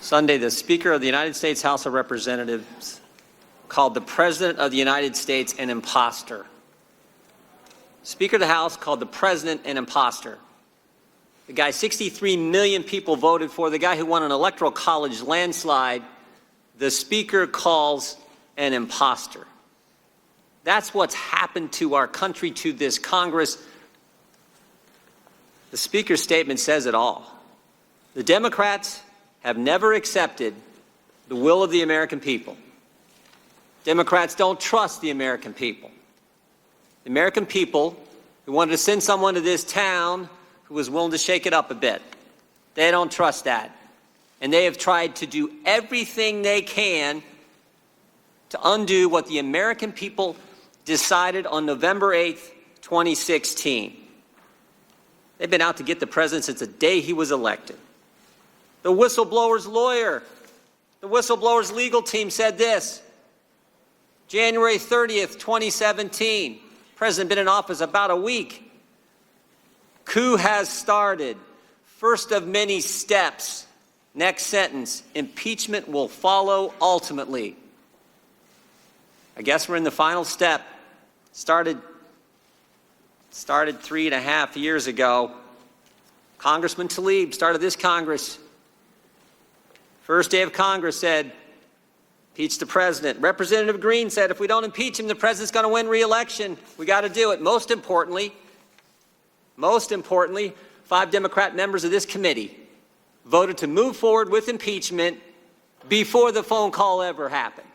Sunday, the Speaker of the United States House of Representatives called the President of the United States an imposter. Speaker of the House called the President an imposter. The guy 63 million people voted for, the guy who won an electoral college landslide, the Speaker calls an imposter. That's what's happened to our country, to this Congress. The Speaker's statement says it all. The Democrats have never accepted the will of the American people. Democrats don't trust the American people. The American people who wanted to send someone to this town who was willing to shake it up a bit, they don't trust that. And they have tried to do everything they can to undo what the American people decided on November 8th, 2016. They've been out to get the president since the day he was elected. The whistleblower's lawyer, the whistleblower's legal team said this, January 30th, 2017, president been in office about a week. Coup has started. First of many steps. Next sentence, impeachment will follow ultimately. I guess we're in the final step. Started 3.5 years ago. Congressman Tlaib started this Congress. First day of Congress said, impeach the president. Representative Green said, if we don't impeach him, the president's going to win re-election. We got to do it. Most importantly, 5 Democrat members of this committee voted to move forward with impeachment before the phone call ever happened.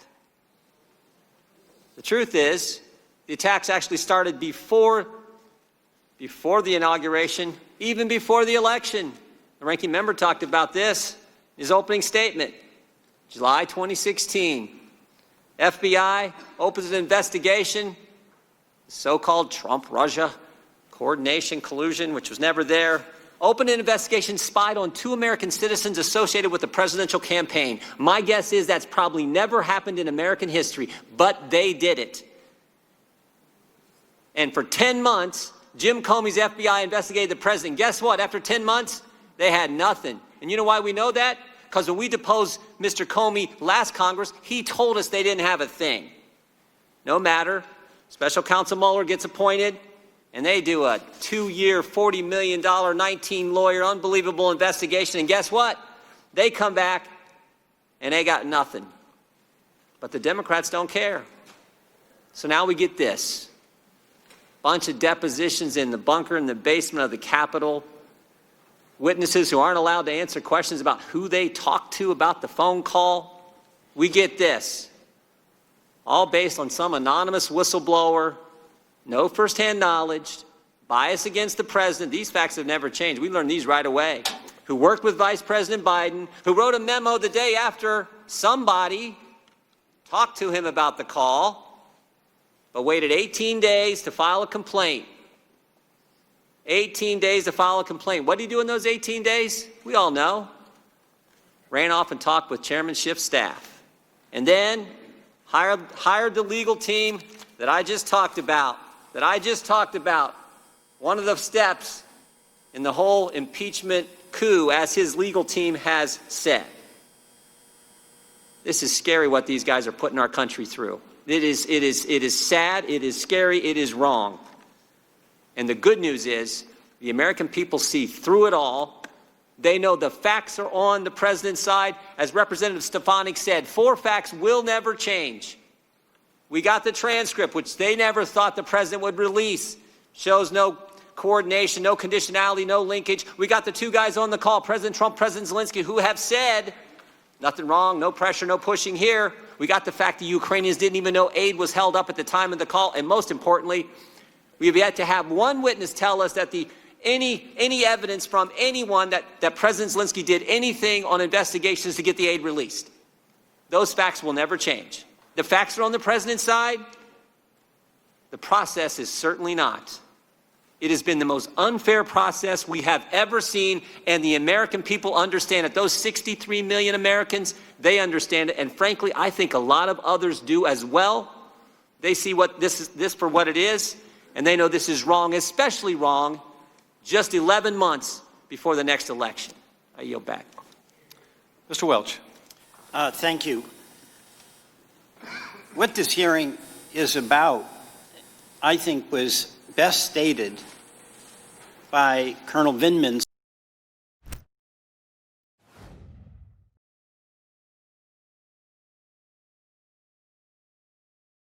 The truth is, the attacks actually started before the inauguration, even before the election. The ranking member talked about this in his opening statement. July 2016, FBI opens an investigation, so-called Trump-Russia coordination, collusion, which was never there. Opened an investigation, spied on 2 American citizens associated with the presidential campaign. My guess is that's probably never happened in American history, but they did it. And for 10 months, Jim Comey's FBI investigated the president. Guess what? After 10 months, they had nothing. And you know why we know that? Because when we deposed Mr. Comey last Congress, he told us they didn't have a thing. No matter. Special Counsel Mueller gets appointed, and they do a 2-year, $40 million, 19-lawyer, unbelievable investigation. And guess what? They come back, and they got nothing. But the Democrats don't care. So now we get this. Bunch of depositions in the bunker in the basement of the Capitol. Witnesses who aren't allowed to answer questions about who they talked to about the phone call. We get this. All based on some anonymous whistleblower, no firsthand knowledge, bias against the president. These facts have never changed. We learned these right away. Who worked with Vice President Biden, who wrote a memo the day after somebody talked to him about the call, but waited 18 days to file a complaint. 18 days to file a complaint. What did he do in those 18 days? We all know. Ran off and talked with Chairman Schiff's staff. And then hired the legal team that I just talked about. One of the steps in the whole impeachment coup, as his legal team has said. This is scary what these guys are putting our country through. It is sad, it is scary, it is wrong. And the good news is the American people see through it all. They know the facts are on the president's side. As Representative Stefanik said, 4 facts will never change. We got the transcript, which they never thought the president would release. Shows no coordination, no conditionality, no linkage. We got the 2 guys on the call, President Trump, President Zelensky, who have said, nothing wrong, no pressure, no pushing here. We got the fact the Ukrainians didn't even know aid was held up at the time of the call. And most importantly, we have yet to have one witness tell us that any evidence from anyone that President Zelensky did anything on investigations to get the aid released. Those facts will never change. The facts are on the president's side. The process is certainly not. It has been the most unfair process we have ever seen, and the American people understand it. Those 63 million Americans, they understand it, and frankly, I think a lot of others do as well. They see what this for what it is, and they know this is wrong, especially wrong, just 11 months before the next election. I yield back. Mr. Welch. Thank you. What this hearing is about, I think, was best stated by Colonel Vindman